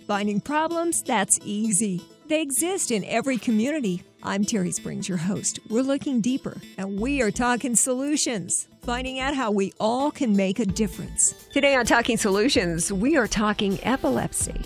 Finding problems, that's easy. They exist in every community. I'm Terry Springs, your host. We're looking deeper, and we are talking solutions, finding out how we all can make a difference. Today on Talking Solutions, we are talking epilepsy.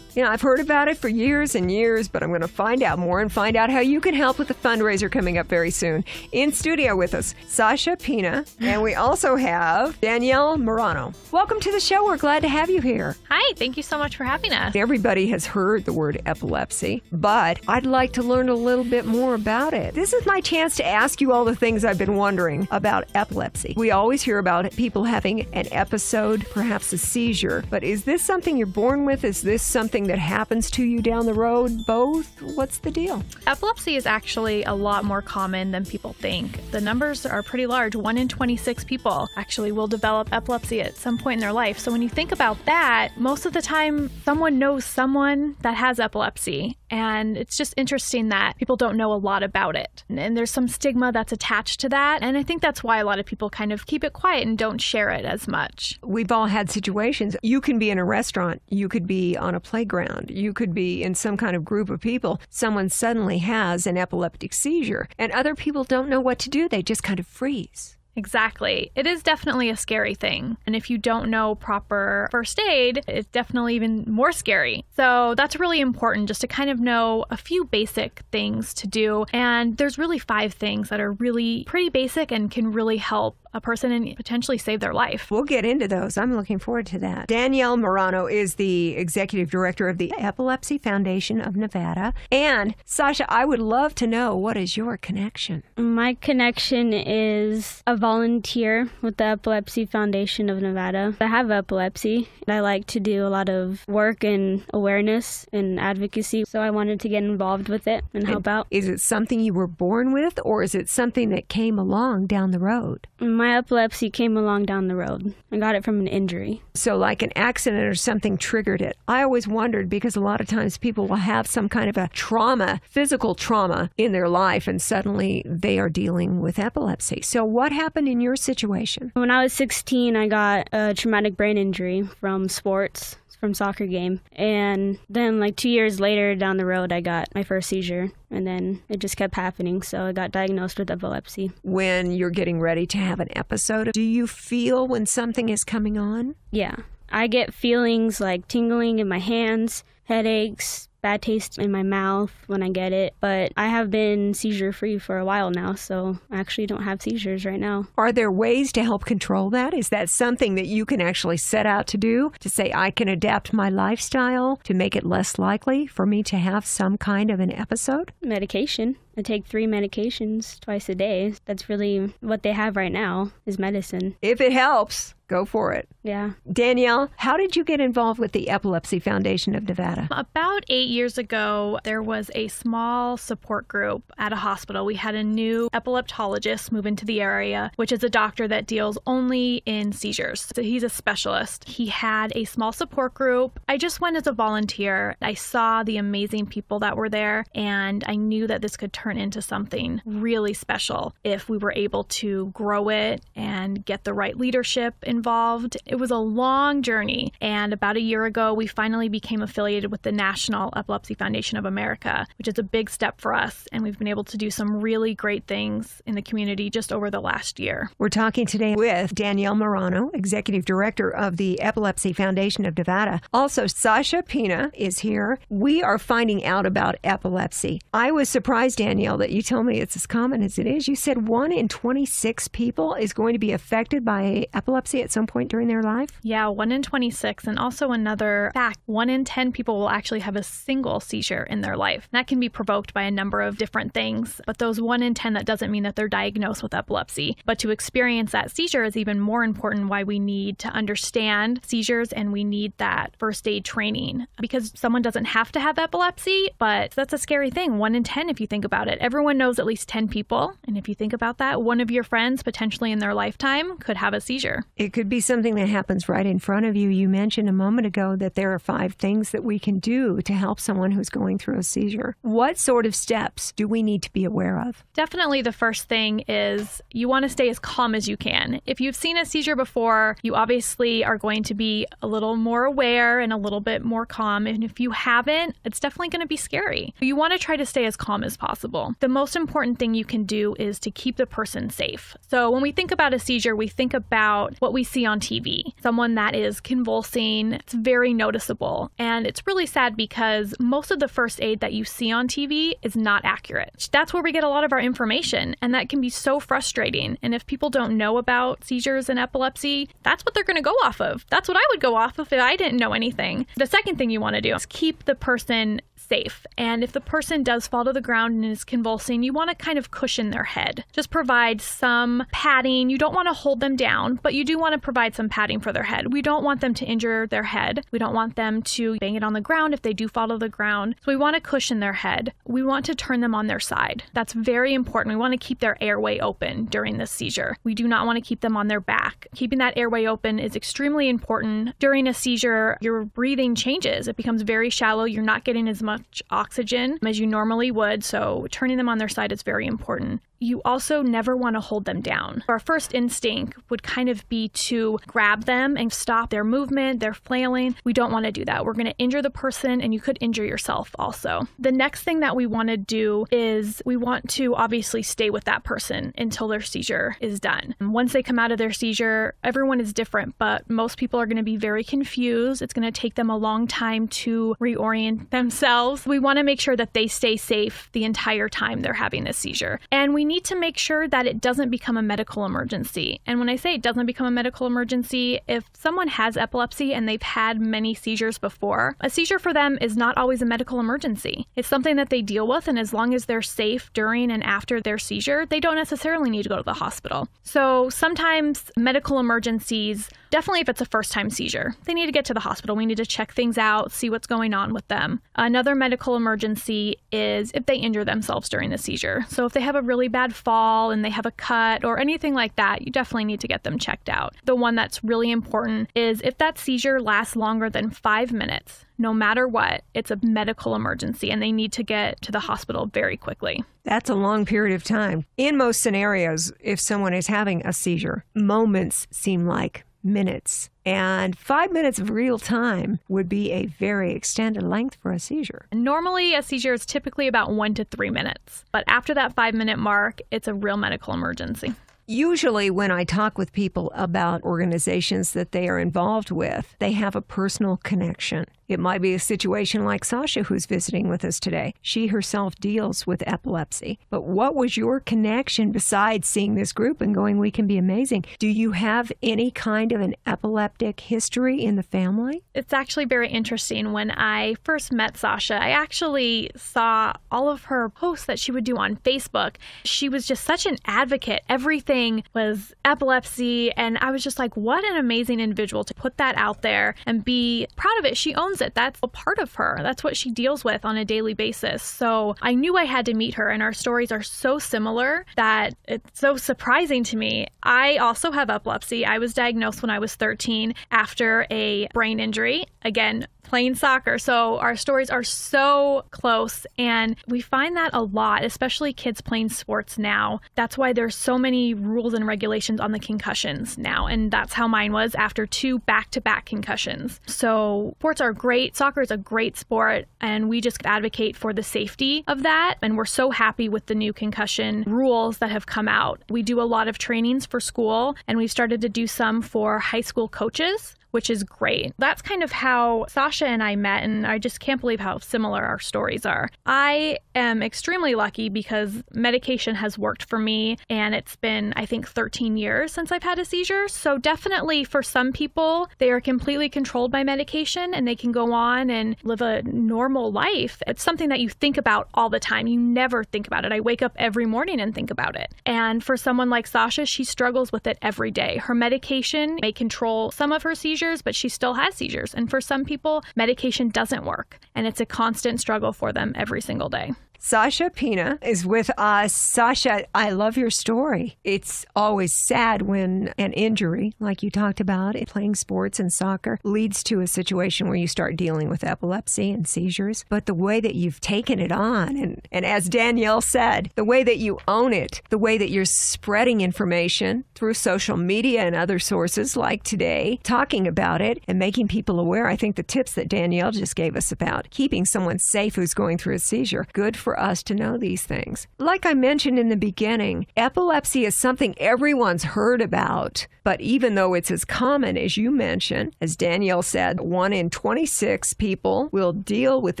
You know, I've heard about it for years and years, but I'm going to find out more and find out how you can help with the fundraiser coming up very soon. In studio with us, Sasha Pina, and we also have Danielle Marano. Welcome to the show. We're glad to have you here. Hi, thank you so much for having us. Everybody has heard the word epilepsy, but I'd like to learn a little bit more about it. This is my chance to ask you all the things I've been wondering about epilepsy. We always hear about people having an episode, perhaps a seizure, but is this something you're born with? Is this something that happens to you down the road? Both? What's the deal? Epilepsy is actually a lot more common than people think. The numbers are pretty large. 1 in 26 people actually will develop epilepsy at some point in their life. So when you think about that, most of the time someone knows someone that has epilepsy. And it's just interesting that people don't know a lot about it. And there's some stigma that's attached to that. And I think that's why a lot of people kind of keep it quiet and don't share it as much. We've all had situations. You can be in a restaurant. You could be on a playground. You could be in some kind of group of people. Someone suddenly has an epileptic seizure, and other people don't know what to do. They just kind of freeze. Exactly. It is definitely a scary thing. And if you don't know proper first aid, it's definitely even more scary. So that's really important just to kind of know a few basic things to do. And there's really 5 things that are really pretty basic and can really help a person and potentially save their life. We'll get into those. I'm looking forward to that. Danielle Marano is the executive director of the Epilepsy Foundation of Nevada. And Sasha, I would love to know, what is your connection? My connection is a volunteer with the Epilepsy Foundation of Nevada. I have epilepsy. I like to do a lot of work and awareness and advocacy, so I wanted to get involved with it and help out. Is it something you were born with, or is it something that came along down the road? My epilepsy came along down the road. I got it from an injury. So like an accident or something triggered it. I always wondered, because a lot of times people will have some kind of a trauma, physical trauma in their life, and suddenly they are dealing with epilepsy. So what happened in your situation? When I was 16, I got a traumatic brain injury from sports, from soccer game. And then like 2 years later down the road, I got my first seizure. And then it just kept happening. So I got diagnosed with epilepsy. When you're getting ready to have an episode, do you feel when something is coming on? Yeah. I get feelings like tingling in my hands, headaches, bad taste in my mouth when I get it. But I have been seizure-free for a while now, so I actually don't have seizures right now. Are there ways to help control that? Is that something that you can actually set out to do? To say, I can adapt my lifestyle to make it less likely for me to have some kind of an episode? Medication. I take 3 medications twice a day. That's really what they have right now, is medicine. If it helps, go for it. Yeah. Danielle, how did you get involved with the Epilepsy Foundation of Nevada? About 8 years ago, there was a small support group at a hospital. We had a new epileptologist move into the area, which is a doctor that deals only in seizures. So he's a specialist. He had a small support group. I just went as a volunteer. I saw the amazing people that were there, and I knew that this could turn into something really special if we were able to grow it and get the right leadership involved. It was a long journey, and about a year ago, we finally became affiliated with the National Epilepsy Foundation of America, which is a big step for us, and we've been able to do some really great things in the community just over the last year. We're talking today with Danielle Marano, Executive Director of the Epilepsy Foundation of Nevada. Also, Sasha Pina is here. We are finding out about epilepsy. I was surprised, Danielle, that you told me it's as common as it is. You said 1 in 26 people is going to be affected by epilepsy at some point during their life? Yeah, 1 in 26. And also another fact, 1 in 10 people will actually have a single seizure in their life. That can be provoked by a number of different things. But those 1 in 10, that doesn't mean that they're diagnosed with epilepsy. But to experience that seizure is even more important, why we need to understand seizures and we need that first aid training. Because someone doesn't have to have epilepsy, but that's a scary thing. 1 in 10 if you think about it. Everyone knows at least 10 people. And if you think about that, one of your friends potentially in their lifetime could have a seizure. It could be something that happens right in front of you. You mentioned a moment ago that there are 5 things that we can do to help someone who's going through a seizure. What sort of steps do we need to be aware of? Definitely the first thing is you want to stay as calm as you can. If you've seen a seizure before, you obviously are going to be a little more aware and a little bit more calm. And if you haven't, it's definitely going to be scary. You want to try to stay as calm as possible. The most important thing you can do is to keep the person safe. So when we think about a seizure, we think about what we see on TV. Someone that is convulsing, it's very noticeable. And it's really sad because most of the first aid that you see on TV is not accurate. That's where we get a lot of our information, and that can be so frustrating. And if people don't know about seizures and epilepsy, that's what they're going to go off of. That's what I would go off of if I didn't know anything. The second thing you want to do is keep the person safe. And if the person does fall to the ground and is convulsing, you want to kind of cushion their head. Just provide some padding. You don't want to hold them down, but you do want to provide some padding for their head. We don't want them to injure their head. We don't want them to bang it on the ground if they do fall to the ground. So we want to cushion their head. We want to turn them on their side. That's very important. We want to keep their airway open during this seizure. We do not want to keep them on their back. Keeping that airway open is extremely important. During a seizure, your breathing changes. It becomes very shallow. You're not getting as much oxygen as you normally would, so turning them on their side is very important. You also never want to hold them down. Our first instinct would kind of be to grab them and stop their movement, their flailing. We don't want to do that. We're going to injure the person, and you could injure yourself also. The next thing that we want to do is we want to obviously stay with that person until their seizure is done. Once they come out of their seizure, everyone is different, but most people are going to be very confused. It's going to take them a long time to reorient themselves. We want to make sure that they stay safe the entire time they're having a seizure. And we need to make sure that it doesn't become a medical emergency. And when I say it doesn't become a medical emergency, if someone has epilepsy and they've had many seizures before, a seizure for them is not always a medical emergency. It's something that they deal with, and as long as they're safe during and after their seizure, they don't necessarily need to go to the hospital. So sometimes medical emergencies, definitely if it's a first-time seizure, they need to get to the hospital. We need to check things out, see what's going on with them. Another medical emergency is if they injure themselves during the seizure. So if they have a really bad fall and they have a cut or anything like that, you definitely need to get them checked out. The one that's really important is if that seizure lasts longer than 5 minutes, no matter what, it's a medical emergency and they need to get to the hospital very quickly. That's a long period of time. In most scenarios, if someone is having a seizure, moments seem like minutes. And 5 minutes of real time would be a very extended length for a seizure. Normally, a seizure is typically about 1 to 3 minutes. But after that 5-minute mark, it's a real medical emergency. Usually when I talk with people about organizations that they are involved with, they have a personal connection. It might be a situation like Sasha, who's visiting with us today. She herself deals with epilepsy. But what was your connection besides seeing this group and going, we can be amazing? Do you have any kind of an epileptic history in the family? It's actually very interesting. When I first met Sasha, I actually saw all of her posts that she would do on Facebook. She was just such an advocate. Everything was epilepsy. And I was just like, what an amazing individual to put that out there and be proud of it. She owns it. That's a part of her. That's what she deals with on a daily basis. So I knew I had to meet her, and our stories are so similar that it's so surprising to me. I also have epilepsy. I was diagnosed when I was 13 after a brain injury. Again, playing soccer. So our stories are so close, and we find that a lot, especially kids playing sports now. That's why there's so many rules and regulations on the concussions now. And that's how mine was after 2 back-to-back concussions. So sports are great. Soccer is a great sport, and we just advocate for the safety of that. And we're so happy with the new concussion rules that have come out. We do a lot of trainings for school, and we've started to do some for high school coaches, which is great. That's kind of how Sasha and I met, and I just can't believe how similar our stories are. I am extremely lucky because medication has worked for me, and it's been, I think, 13 years since I've had a seizure. So definitely for some people, they are completely controlled by medication and they can go on and live a normal life. It's something that you think about all the time. You never think about it. I wake up every morning and think about it. And for someone like Sasha, she struggles with it every day. Her medication may control some of her seizures, but she still has seizures. And for some people, medication doesn't work. And it's a constant struggle for them every single day. Sasha Pina is with us. Sasha, I love your story. It's always sad when an injury, like you talked about, playing sports and soccer, leads to a situation where you start dealing with epilepsy and seizures. But the way that you've taken it on, and as Danielle said, the way that you own it, the way that you're spreading information through social media and other sources like today, talking about it and making people aware. I think the tips that Danielle just gave us about keeping someone safe who's going through a seizure, good for us to know these things. Like I mentioned in the beginning, epilepsy is something everyone's heard about, but even though it's as common as you mentioned, as Danielle said, 1 in 26 people will deal with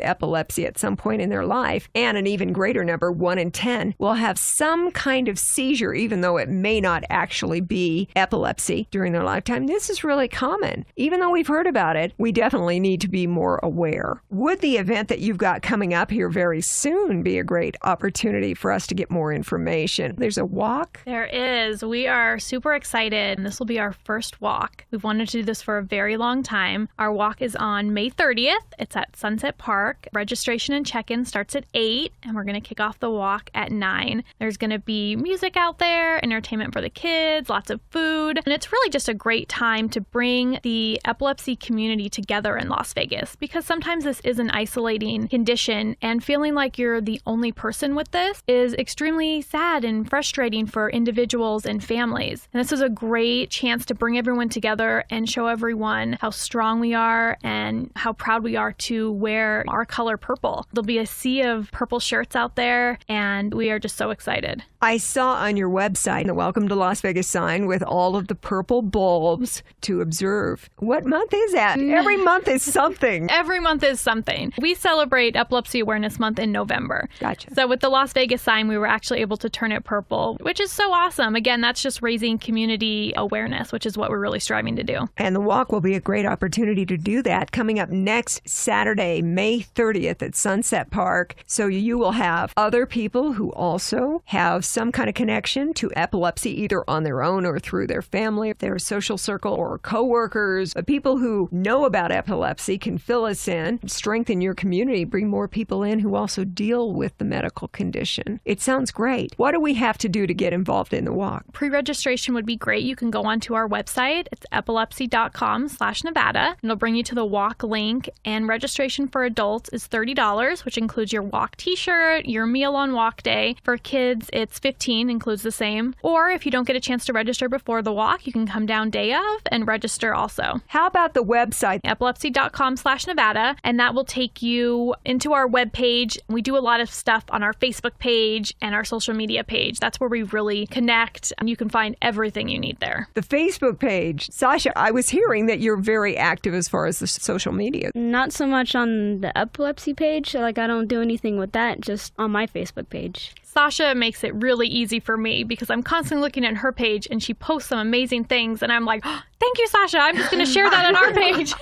epilepsy at some point in their life, and an even greater number, 1 in 10, will have some kind of seizure, even though it may not actually be epilepsy during their lifetime. This is really common. Even though we've heard about it, we definitely need to be more aware. Would the event that you've got coming up here very soon be a great opportunity for us to get more information? There's a walk? There is. We are super excited. This will be our first walk. We've wanted to do this for a very long time. Our walk is on May 30th. It's at Sunset Park. Registration and check-in starts at 8, and we're going to kick off the walk at 9. There's going to be music out there, entertainment for the kids, lots of food, and it's really just a great time to bring the epilepsy community together in Las Vegas, because sometimes this is an isolating condition, and feeling like you're the only person with this is extremely sad and frustrating for individuals and families. And this is a great chance to bring everyone together and show everyone how strong we are and how proud we are to wear our color purple. There'll be a sea of purple shirts out there, and we are just so excited. I saw on your website the Welcome to Las Vegas sign with all of the purple bulbs to observe. What month is that? Every month is something. Every month is something. We celebrate Epilepsy Awareness Month in November. Gotcha. So with the Las Vegas sign, we were actually able to turn it purple, which is so awesome. Again, that's just raising community awareness, which is what we're really striving to do. And the walk will be a great opportunity to do that coming up next Saturday, May 30th at Sunset Park. So you will have other people who also have some kind of connection to epilepsy, either on their own or through their family, their social circle, or coworkers. People who know about epilepsy can fill us in, strengthen your community, bring more people in who also deal with the medical condition. It sounds great. What do we have to do to get involved in the walk? Pre-registration would be great. You can go onto our website. It's epilepsy.com/Nevada. It'll bring you to the walk link, and registration for adults is $30, which includes your walk t-shirt, your meal on walk day. For kids, it's $15, includes the same. Or if you don't get a chance to register before the walk, you can come down day of and register also. How about the website? Epilepsy.com/Nevada, and that will take you into our webpage. We do a lot of stuff on our Facebook page and our social media page. That's where we really connect, and you can find everything you need there. The Facebook page. Sasha, I was hearing that you're very active as far as the social media. Not so much on the epilepsy page. Like, I don't do anything with that, just on my Facebook page. Sasha makes it really easy for me because I'm constantly looking at her page and she posts some amazing things, and I'm like, oh, thank you, Sasha. I'm just going to share that on our page.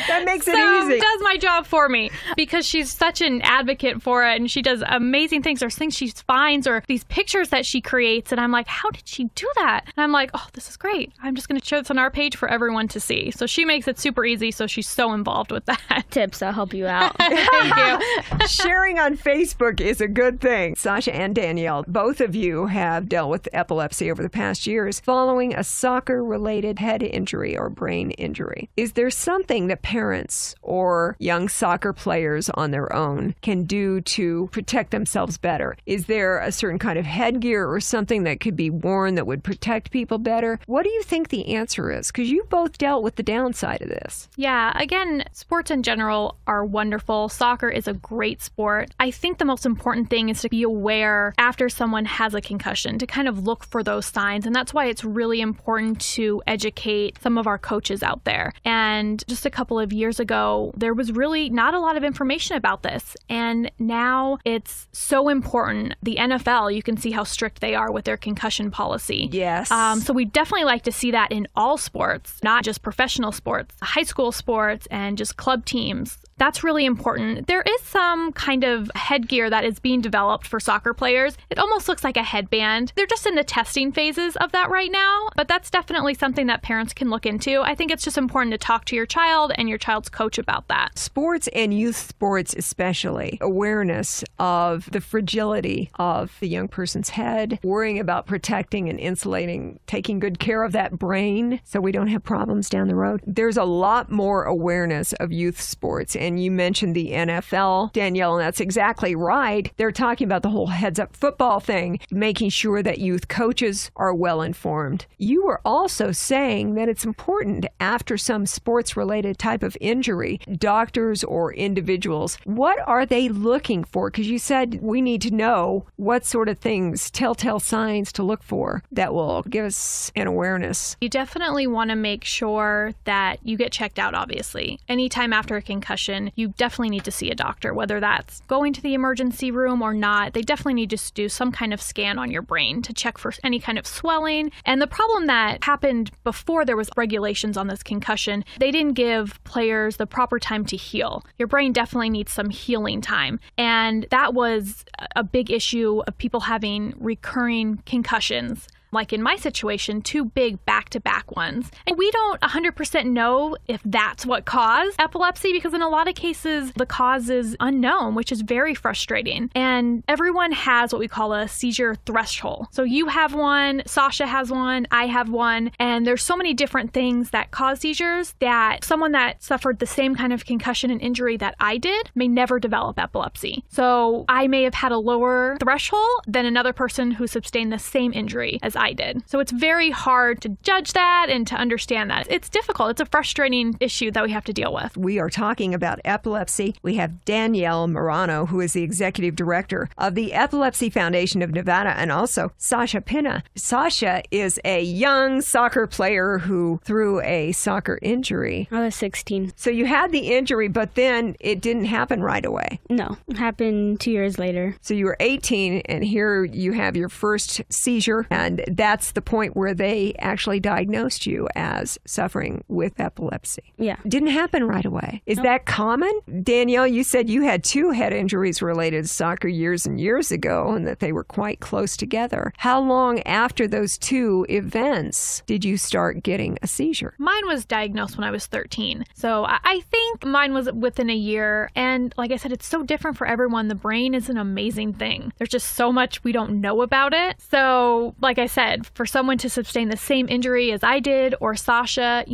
That makes it so easy. It does my job for me because she's such an advocate for it, and she does amazing things. There's things she finds or these pictures that she creates, and I'm like, how did she do that? And I'm like, oh, this is great. I'm just going to share this on our page for everyone to see. So she makes it super easy, so she's so involved with that. Tips that'll help you out. Thank you. Sharing on Facebook is a good thing. Sasha and Danielle, both of you have dealt with epilepsy over the past years following a soccer-related head injury or brain injury. Is there something that parents or young soccer players on their own can do to protect themselves better? Is there a certain kind of headgear or something that could be worn that would protect people better? What do you think the answer is? Because you both dealt with the downside of this. Yeah, again, sports in general are wonderful. Soccer is a great sport. I think the most important thing is to be aware after someone has a concussion, to kind of look for those signs. And that's why it's really important to educate some of our coaches out there. And just a couple of years ago, there was really not a lot of information about this. And now it's so important. The NFL, you can see how strict they are with their concussion policy. Yes. So we definitely like to see that in all sports, not just professional sports, high school sports, and just club teams. that's really important. There is some kind of headgear that is being developed for soccer players. It almost looks like a headband. They're just in the testing phases of that right now, but that's definitely something that parents can look into. I think it's just important to talk to your child and your child's coach about that. Sports and youth sports especially, awareness of the fragility of the young person's head, worrying about protecting and insulating, taking good care of that brain so we don't have problems down the road. There's a lot more awareness of youth sports, and you mentioned the NFL, Danielle, and that's exactly right. They're talking about the whole heads-up football thing, making sure that youth coaches are well informed. You were also saying that it's important after some sports-related type of injury, doctors or individuals, what are they looking for? Because you said we need to know what sort of things, telltale signs to look for that will give us an awareness. You definitely want to make sure that you get checked out, obviously. Anytime after a concussion, you definitely need to see a doctor, whether that's going to the emergency room or not. They definitely need to do some kind of scan on your brain to check for any kind of swelling. And the problem that happened before there was regulations on this concussion, they didn't give players the proper time to heal. Your brain definitely needs some healing time. And that was a big issue of people having recurring concussions. Like in my situation, 2 big back-to-back ones. And we don't 100% know if that's what caused epilepsy, because in a lot of cases, the cause is unknown, which is very frustrating. And everyone has what we call a seizure threshold. So you have one, Sasha has one, I have one, and there's so many different things that cause seizures that someone that suffered the same kind of concussion and injury that I did may never develop epilepsy. So I may have had a lower threshold than another person who sustained the same injury as I did. So it's very hard to judge that and to understand that. It's difficult. It's a frustrating issue that we have to deal with. We are talking about epilepsy. We have Danielle Marano, who is the executive director of the Epilepsy Foundation of Nevada, and also Sasha Pina. Sasha is a young soccer player who threw a soccer injury. I was 16. So you had the injury, but then it didn't happen right away. No, it happened 2 years later. So you were 18, and here you have your first seizure, and that's the point where they actually diagnosed you as suffering with epilepsy. Yeah. Didn't happen right away. Is that common? Danielle, you said you had 2 head injuries related to soccer years and years ago, and that they were quite close together. How long after those 2 events did you start getting a seizure? Mine was diagnosed when I was 13. So I think mine was within a year. And like I said, it's so different for everyone. The brain is an amazing thing. There's just so much we don't know about it. So like I said, for someone to sustain the same injury as I did or Sasha,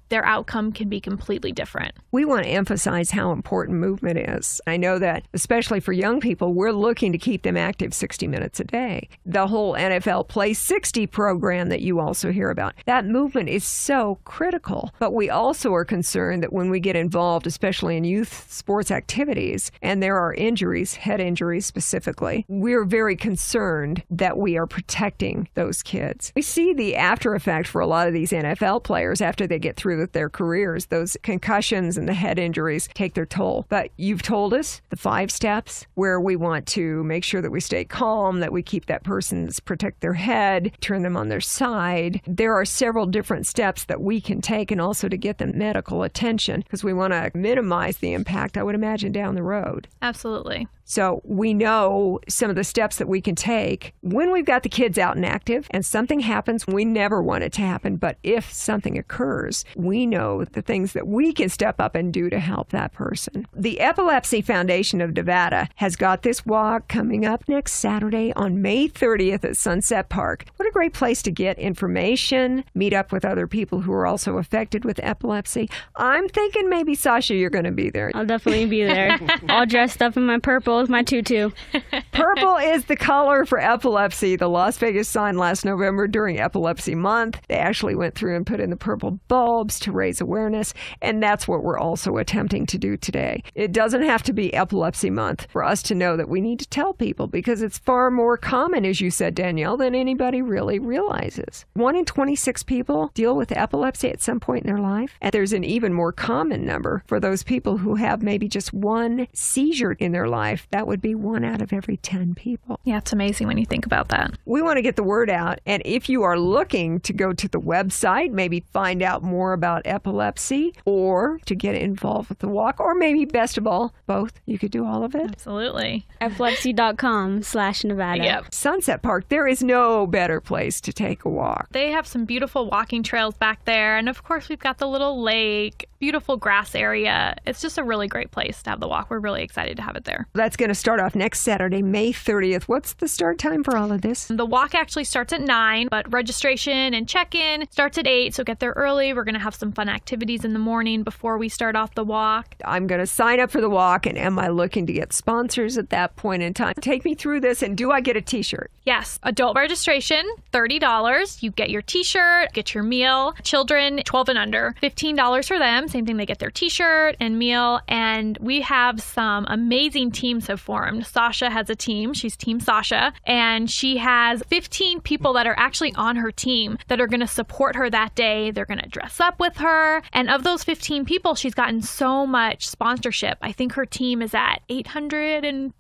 their outcome can be completely different. We want to emphasize how important movement is. I know that, especially for young people, we're looking to keep them active 60 minutes a day. The whole NFL Play 60 program that you also hear about, that movement is so critical. But we also are concerned that when we get involved, especially in youth sports activities, and there are injuries, head injuries specifically, we're very concerned that we are protecting those kids. We see the after effect for a lot of these NFL players after they get through with their careers. Those concussions and the head injuries take their toll. But you've told us the 5 steps where we want to make sure that we stay calm, that we keep that person's, protect their head, turn them on their side. There are several different steps that we can take, and also to get them medical attention, because we want to minimize the impact, I would imagine, down the road. Absolutely. So we know some of the steps that we can take when we've got the kids out and active and something happens. We never want it to happen, but if something occurs, we know the things that we can step up and do to help that person. The Epilepsy Foundation of Nevada has got this walk coming up next Saturday on May 30th at Sunset Park. What a great place to get information, meet up with other people who are also affected with epilepsy. I'm thinking maybe, Sasha, you're going to be there. I'll definitely be there. All dressed up in my purple with my tutu. Purple is the color for epilepsy. The Las Vegas Sun last November during Epilepsy Month, they actually went through and put in the purple bulbs to raise awareness, and that's what we're also attempting to do today. It doesn't have to be Epilepsy Month for us to know that we need to tell people, because it's far more common, as you said, Danielle, than anybody really realizes. 1 in 26 people deal with epilepsy at some point in their life, and there's an even more common number for those people who have maybe just 1 seizure in their life. That would be 1 out of every 10 people. Yeah, it's amazing when you think about that. We want to get the word out. And if you are looking to go to the website, maybe find out more about epilepsy or to get involved with the walk, or maybe best of all, both. You could do all of it. Absolutely. Epilepsy.com/Nevada. Yep. Sunset Park, there is no better place to take a walk. They have some beautiful walking trails back there. And of course, we've got the little lake, beautiful grass area. It's just a really great place to have the walk. We're really excited to have it there. That's going to start off next Saturday, May 30th. What's the start time for all of this? The walk actually starts at 9, but registration and check-in starts at 8, so get there early. We're going to have some fun activities in the morning before we start off the walk. I'm going to sign up for the walk, and am I looking to get sponsors at that point in time? Take me through this, and do I get a t-shirt? Yes, adult registration, $30. You get your t-shirt, get your meal. Children, 12 and under, $15 for them. Same thing, they get their t-shirt and meal. And we have some amazing teams have formed. Sasha has a team. She's Team Sasha. And she has 15 people that are actually on her team that are going to support her that day. They're going to dress up with her. And of those 15 people, she's gotten so much sponsorship. I think her team is at $850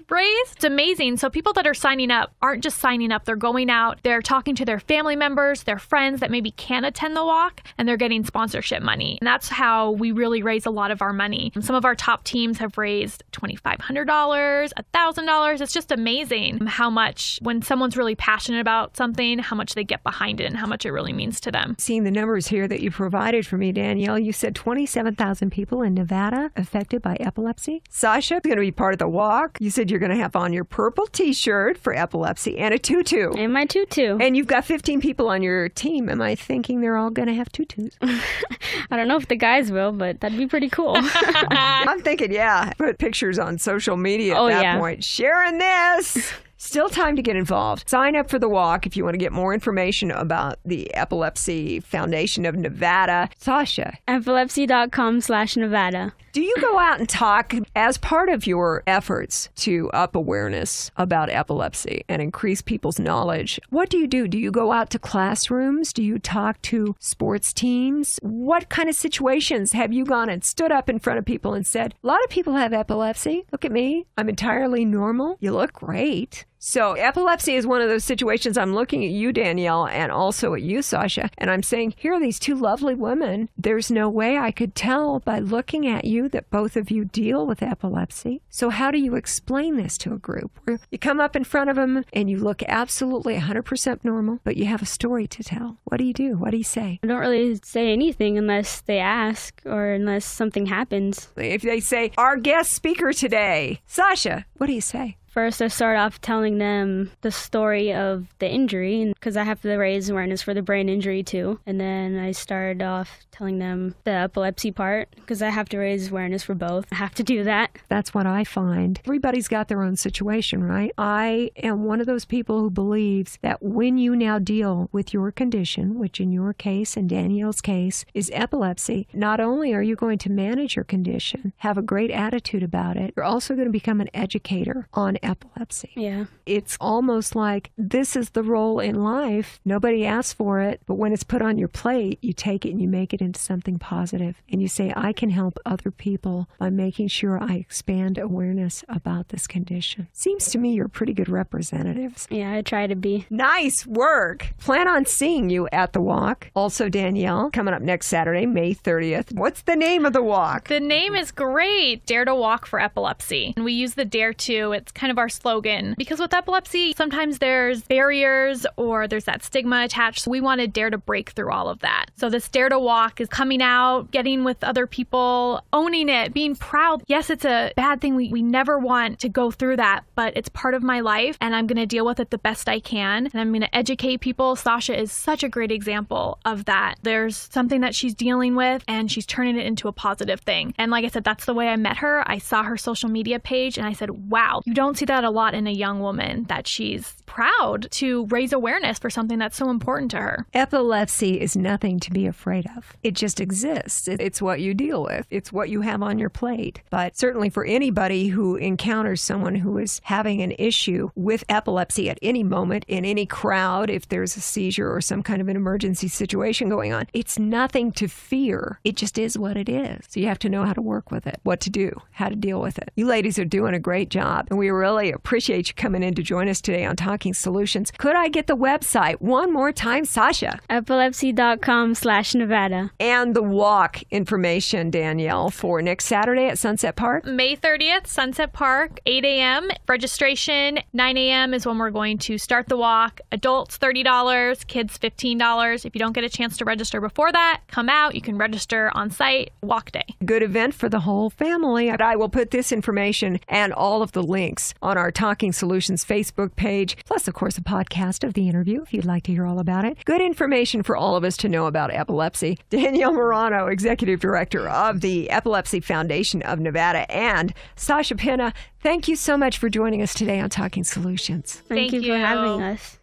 raised. It's amazing. So people that are signing up aren't just signing up. They're going out. They're talking to their family members, their friends that maybe can't attend the walk, and they're getting sponsorship money. And that's how we really raise a lot of our money. Some of our top teams have raised $2,500, $1,000. It's just amazing how much, when someone's really passionate about something, how much they get behind it and how much it really means to them. Seeing the numbers here that you provided for me, Danielle, you said 27,000 people in Nevada affected by epilepsy. Sasha is going to be part of the walk. You said you're going to have on your purple t-shirt for epilepsy and a tutu. And my tutu. And you've got 15 people on your team. Am I thinking they're all going to have tutus? I don't know if the guys will, but that'd be pretty cool. I'm thinking, yeah, put pictures on social media at that point. Sharing this. Still time to get involved. Sign up for the walk if you want to get more information about the Epilepsy Foundation of Nevada. Sasha. Epilepsy.com/Nevada. Do you go out and talk as part of your efforts to up awareness about epilepsy and increase people's knowledge? What do? Do you go out to classrooms? Do you talk to sports teams? What kind of situations have you gone and stood up in front of people and said, a lot of people have epilepsy. Look at me. I'm entirely normal. You look great. So epilepsy is one of those situations. I'm looking at you, Danielle, and also at you, Sasha, and I'm saying, here are these two lovely women. There's no way I could tell by looking at you that both of you deal with epilepsy. So how do you explain this to a group? Where you come up in front of them and you look absolutely 100% normal, but you have a story to tell. What do you do? What do you say? I don't really say anything unless they ask or unless something happens. If they say, our guest speaker today, Sasha, what do you say? First, I start off telling them the story of the injury, because I have to raise awareness for the brain injury too. And then I started off telling them the epilepsy part, because I have to raise awareness for both. I have to do that. That's what I find. Everybody's got their own situation, right? I am one of those people who believes that when you now deal with your condition, which in your case and Danielle's case is epilepsy, not only are you going to manage your condition, have a great attitude about it, you're also going to become an educator on epilepsy. Yeah. It's almost like this is the role in life. Nobody asks for it, but when it's put on your plate, you take it and you make it into something positive. And you say, I can help other people by making sure I expand awareness about this condition. Seems to me you're pretty good representatives. Yeah, I try to be. Nice work. Plan on seeing you at the walk. Also, Danielle, coming up next Saturday, May 30th. What's the name of the walk? The name is great. Dare to Walk for Epilepsy. And we use the Dare to. It's kind of our slogan, because with epilepsy, sometimes there's barriers or there's that stigma attached. So we want to dare to break through all of that. So this Dare to Walk is coming out, getting with other people, owning it, being proud. Yes, it's a bad thing. We never want to go through that, but it's part of my life and I'm going to deal with it the best I can. And I'm going to educate people. Sasha is such a great example of that. There's something that she's dealing with and she's turning it into a positive thing. And like I said, that's the way I met her. I saw her social media page and I said, wow, you don't see that a lot in a young woman, that she's proud to raise awareness for something that's so important to her. Epilepsy is nothing to be afraid of. It just exists. It's what you deal with. It's what you have on your plate. But certainly for anybody who encounters someone who is having an issue with epilepsy at any moment, in any crowd, if there's a seizure or some kind of an emergency situation going on, it's nothing to fear. It just is what it is. So you have to know how to work with it, what to do, how to deal with it. You ladies are doing a great job. And we really really appreciate you coming in to join us today on Talking Solutions. Could I get the website one more time, Sasha? Epilepsy.com/Nevada. And the walk information, Danielle, for next Saturday at Sunset Park? May 30th, Sunset Park, 8 a.m. Registration, 9 a.m. is when we're going to start the walk. Adults, $30, kids, $15. If you don't get a chance to register before that, come out. You can register on site, walk day. Good event for the whole family. I will put this information and all of the links on our Talking Solutions Facebook page, plus, of course, a podcast of the interview if you'd like to hear all about it. Good information for all of us to know about epilepsy. Danielle Marano, Executive Director of the Epilepsy Foundation of Nevada, and Sasha Pina, thank you so much for joining us today on Talking Solutions. Thank you for having us.